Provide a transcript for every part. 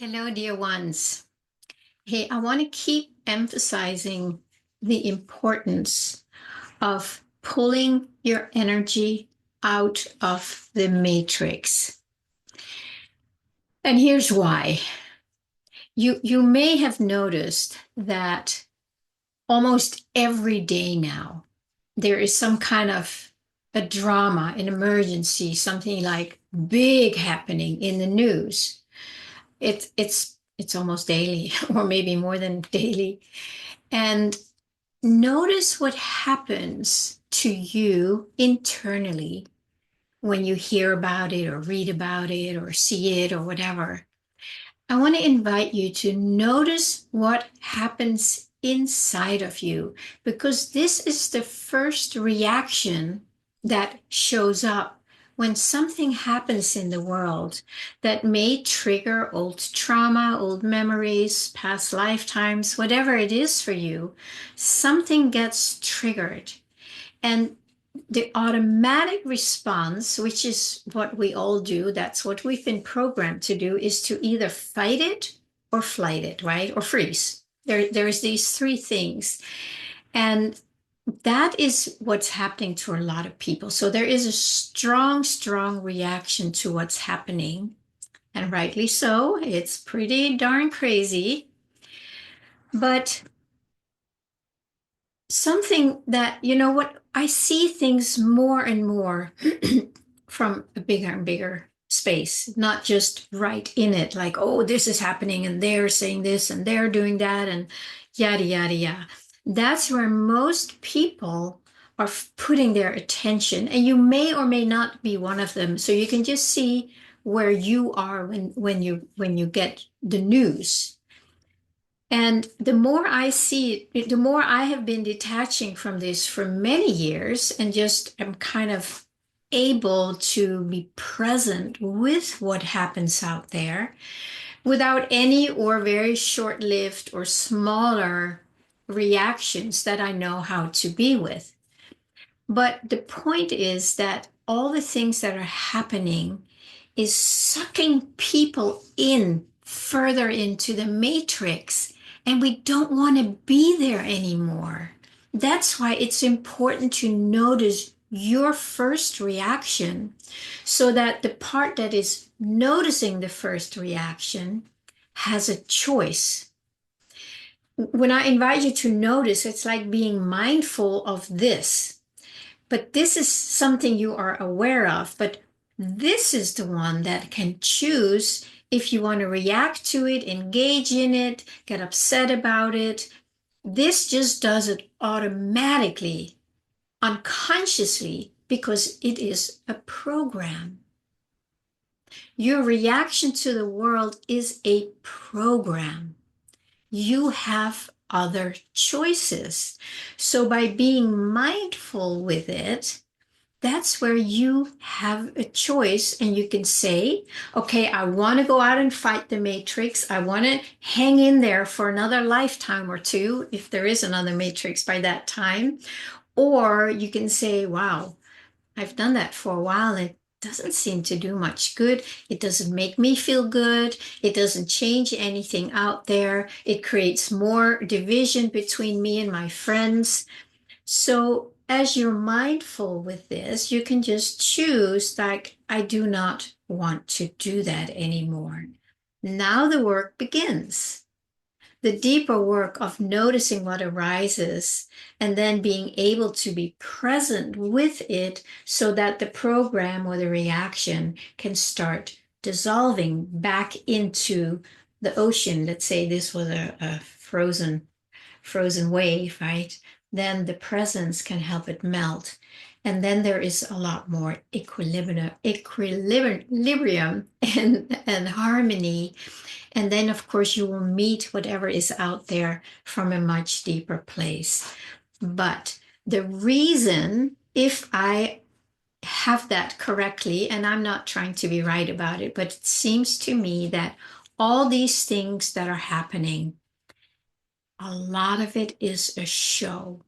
Hello, dear ones. Hey, I want to keep emphasizing the importance of pulling your energy out of the matrix. And here's why. You may have noticed that almost every day now, there is some kind of a drama, an emergency, something like big happening in the news. It's almost daily, or maybe more than daily. And notice what happens to you internally when you hear about it or read about it or see it or whatever. I want to invite you to notice what happens inside of you because this is the first reaction that shows up when something happens in the world that may trigger old trauma, old memories, past lifetimes, whatever it is for you. Something gets triggered. And the automatic response, which is what we all do, that's what we've been programmed to do, is to either fight it or flight it, right? Or freeze. There's these three things. And that is what's happening to a lot of people. So there is a strong, strong reaction to what's happening. And rightly so. It's pretty darn crazy. But something that, you know what, I see things more and more from a bigger and bigger space, not just right in it, like, oh, this is happening and they're saying this and they're doing that and yada, yada, yada. That's where most people are putting their attention, and you may or may not be one of them. So you can just see where you are when you get the news. And the more I see it, the more I have been detaching from this for many years and just am kind of able to be present with what happens out there without any or very short-lived or smaller reactions that I know how to be with. But the point is that all the things that are happening is sucking people in further into the matrix, and we don't want to be there anymore. That's why it's important to notice your first reaction so that the part that is noticing the first reaction has a choice. When I invite you to notice, it's like being mindful of this. But this is something you are aware of, but this is the one that can choose if you want to react to it, engage in it, get upset about it. This just does it automatically, unconsciously, because it is a program. Your reaction to the world is a program. You have other choices. So by being mindful with it, that's where you have a choice, and you can say, okay, I want to go out and fight the matrix. I want to hang in there for another lifetime or two, if there is another matrix by that time. Or you can say, wow, I've done that for a while. It doesn't seem to do much good. It doesn't make me feel good. It doesn't change anything out there. It creates more division between me and my friends. So as you're mindful with this, you can just choose, like, I do not want to do that anymore. Now the work begins. The deeper work of noticing what arises and then being able to be present with it so that the program or the reaction can start dissolving back into the ocean. Let's say this was a frozen wave, right? Then the presence can help it melt. And then there is a lot more equilibrium and harmony. And then, of course, you will meet whatever is out there from a much deeper place. But the reason, if I have that correctly, and I'm not trying to be right about it, but it seems to me that all these things that are happening, a lot of it is a show.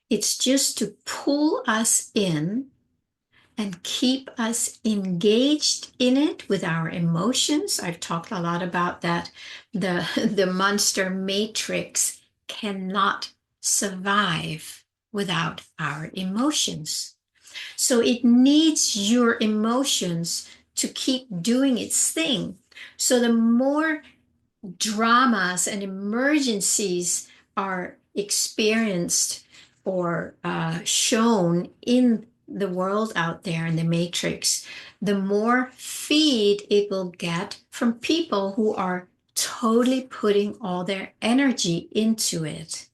It's just to pull us in and keep us engaged in it with our emotions. I've talked a lot about that. The monster matrix cannot survive without our emotions. So it needs your emotions to keep doing its thing. So the more dramas and emergencies are experienced or shown in the world out there in the matrix, the more feed it will get from people who are totally putting all their energy into it.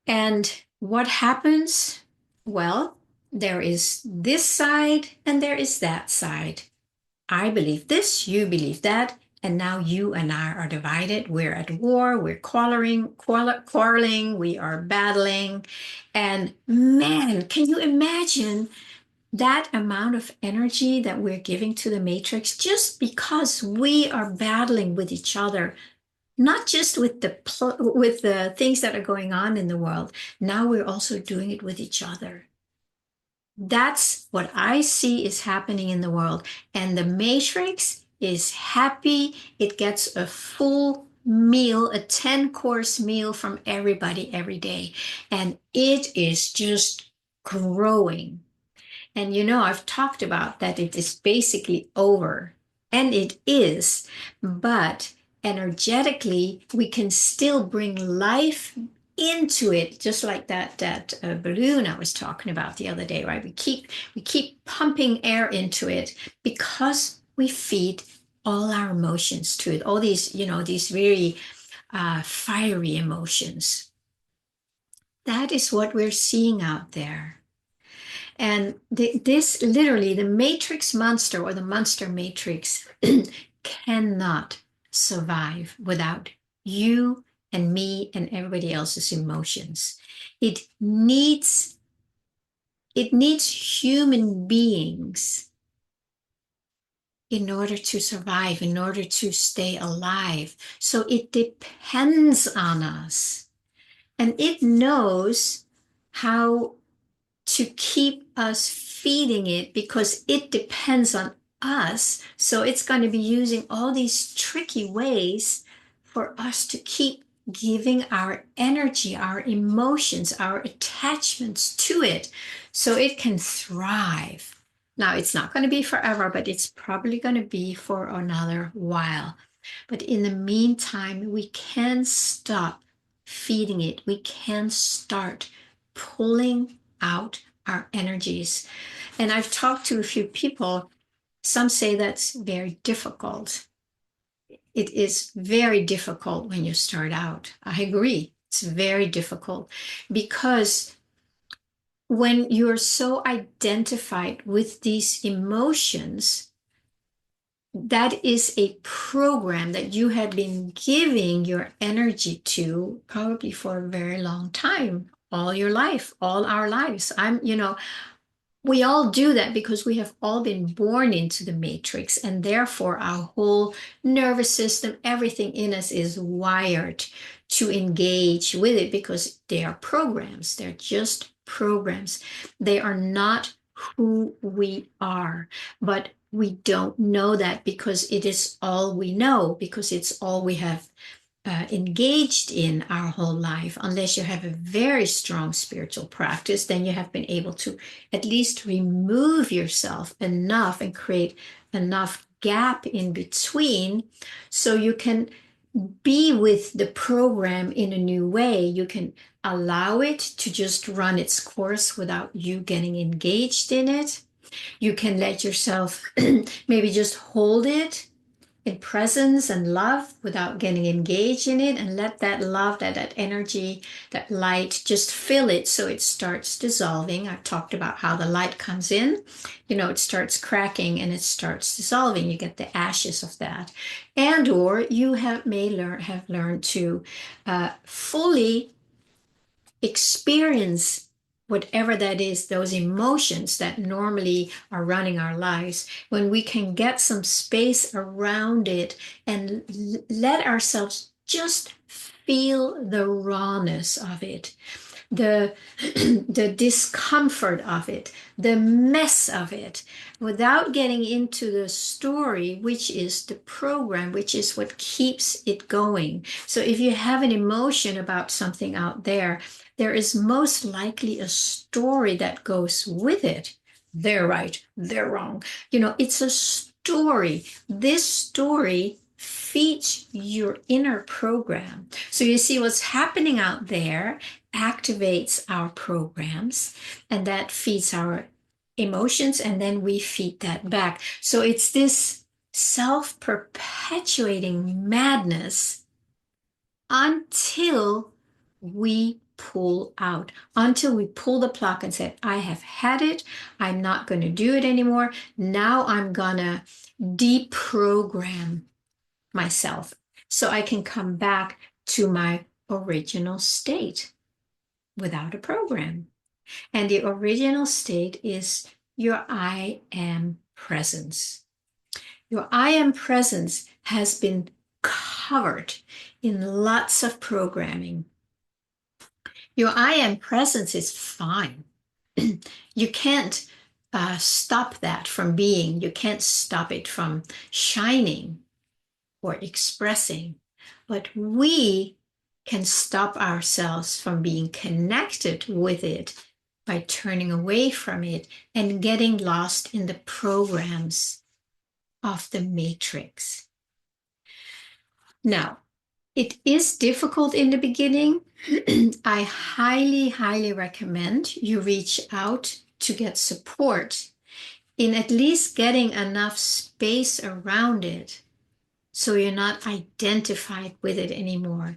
And what happens? Well, there is this side and there is that side. I believe this, you believe that, and now you and I are divided. We're at war, we're quarreling, we are battling. And man, can you imagine that amount of energy that we're giving to the matrix just because we are battling with each other? Not just with the things that are going on in the world. Now we're also doing it with each other. That's what I see is happening in the world. And the matrix is happy. It gets a full meal, a 10-course meal from everybody every day. And it is just growing. And I've talked about that it is basically over, and it is, but energetically, we can still bring life into it, just like that balloon I was talking about the other day, right? We keep pumping air into it because we feed all our emotions to it, all these very fiery emotions. That is what we're seeing out there. And this literally, the matrix monster or the monster matrix cannot survive without you and me and everybody else's emotions. It needs human beings in order to survive, in order to stay alive. So it depends on us. And it knows how to keep us feeding it because it depends on us. So it's going to be using all these tricky ways for us to keep giving our energy, our emotions, our attachments to it so it can thrive. Now, it's not going to be forever, but it's probably going to be for another while. But in the meantime, we can stop feeding it. We can start pulling out our energies. And I've talked to a few people. Some say that's very difficult. It is very difficult when you start out. I agree. It's very difficult because when you're so identified with these emotions, that is a program that you have been giving your energy to probably for a very long time, all your life, all our lives. We all do that because we have all been born into the matrix, and therefore our whole nervous system, everything in us is wired to engage with it because they are programs. They're just programs. They are not who we are, but we don't know that because it is all we know, because it's all we have engaged in our whole life. Unless you have a very strong spiritual practice, then you have been able to at least remove yourself enough and create enough gap in between so you can be with the program in a new way. You can allow it to just run its course without you getting engaged in it. You can let yourself maybe just hold it in presence and love without getting engaged in it, and let that love, that energy, that light just fill it so it starts dissolving. I've talked about how the light comes in, it starts cracking and it starts dissolving. You get the ashes of that. And or you have learned to fully experience whatever that is, those emotions that normally are running our lives, when we can get some space around it and let ourselves just feel the rawness of it. the the discomfort of it, the mess of it, without getting into the story, which is the program, which is what keeps it going. So if you have an emotion about something out there, there is most likely a story that goes with it. They're right, they're wrong. It's a story. This story feeds your inner program. So you see what's happening out there activates our programs, and that feeds our emotions, and then we feed that back. So it's this self-perpetuating madness until we pull out, until we pull the plug and say, I have had it. I'm not going to do it anymore. Now I'm going to deprogram myself so I can come back to my original state without a program. And the original state is your I am presence. Your I am presence has been covered in lots of programming. Your I am presence is fine. You can't stop that from being. You can't stop it from shining or expressing. But we can stop ourselves from being connected with it by turning away from it and getting lost in the programs of the matrix. Now, it is difficult in the beginning. I highly, highly recommend you reach out to get support in at least getting enough space around it so you're not identified with it anymore.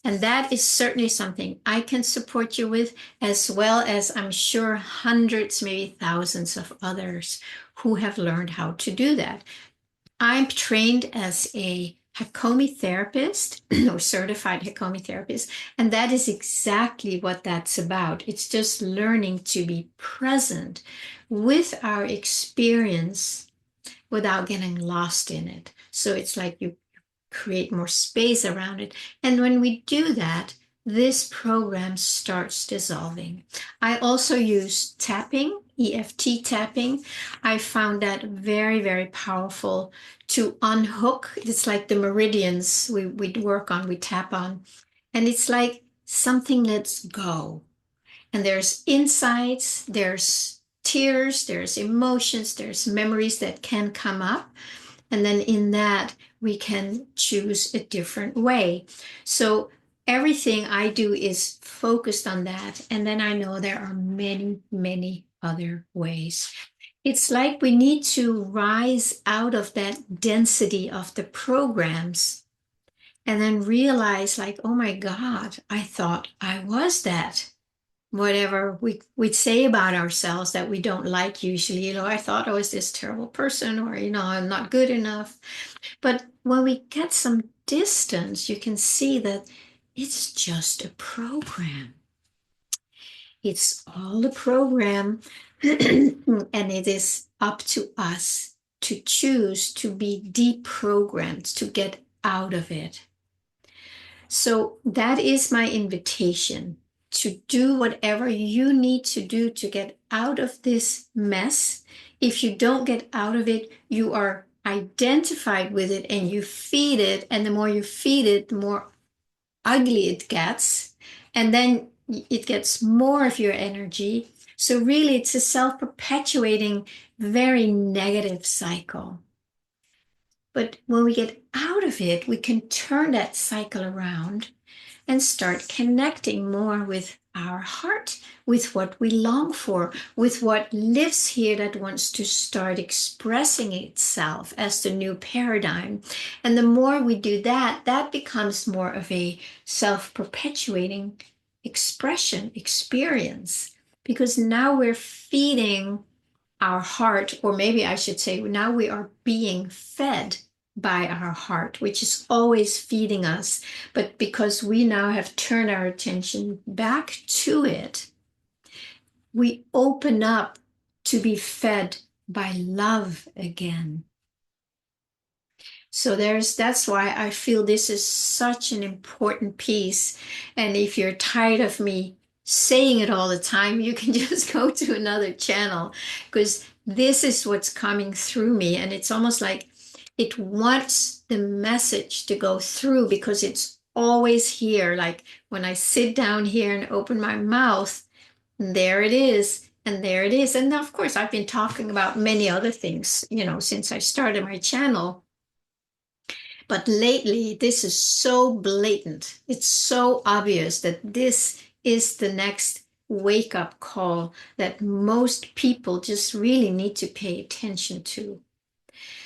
And that is certainly something I can support you with, as well as I'm sure hundreds, maybe thousands of others who have learned how to do that. I'm trained as a Hakomi therapist or certified Hakomi therapist, and that is exactly what that's about. It's just learning to be present with our experience without getting lost in it. So it's like you create more space around it. And when we do that, this program starts dissolving. I also use tapping, EFT tapping. I found that very, very powerful to unhook. It's like the meridians we work on, we tap on. And it's like something lets go. And there's insights, there's tears, there's emotions, there's memories that can come up. And then in that, we can choose a different way. So everything I do is focused on that. And then I know there are many, many other ways. It's like we need to rise out of that density of the programs and then realize, like, oh my God, I thought I was that. Whatever we'd say about ourselves that we don't like usually, I thought I was this terrible person, or, I'm not good enough. But when we get some distance, you can see that it's just a program. It's all a program, and it is up to us to choose to be deprogrammed, to get out of it. So that is my invitation, to do whatever you need to do to get out of this mess. If you don't get out of it, you are identified with it and you feed it. And the more you feed it, the more ugly it gets. And then it gets more of your energy. So really, it's a self-perpetuating, very negative cycle. But when we get out of it, we can turn that cycle around and start connecting more with our heart, with what we long for, with what lives here that wants to start expressing itself as the new paradigm. And the more we do that, that becomes more of a self-perpetuating expression, experience, because now we're feeding our heart, or maybe I should say, now we are being fed by our heart, which is always feeding us. But because we now have turned our attention back to it, we open up to be fed by love again. So that's why I feel this is such an important piece. And if you're tired of me saying it all the time, you can just go to another channel because this is what's coming through me. And it's almost like it wants the message to go through because it's always here. Like when I sit down here and open my mouth, there it is. And there it is. And of course, I've been talking about many other things, since I started my channel. But lately, this is so blatant. It's so obvious that this is the next wake up call that most people just really need to pay attention to.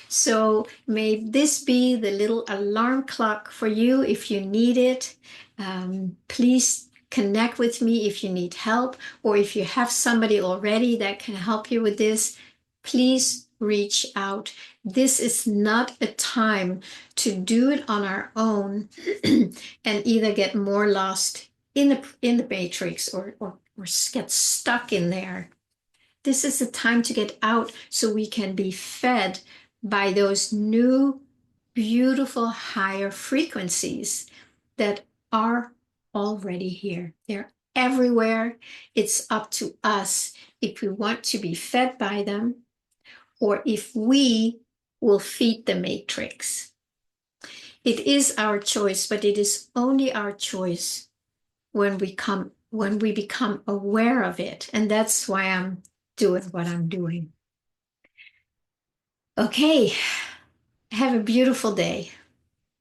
So may this be the little alarm clock for you if you need it. Please connect with me if you need help, or if you have somebody already that can help you with this, please reach out. This is not a time to do it on our own and either get more lost in the matrix or get stuck in there. This is the time to get out so we can be fed by those new, beautiful, higher frequencies that are already here. They're everywhere. It's up to us if we want to be fed by them or if we will feed the matrix. It is our choice, but it is only our choice when we become aware of it. And that's why I'm doing what I'm doing. Okay, have a beautiful day.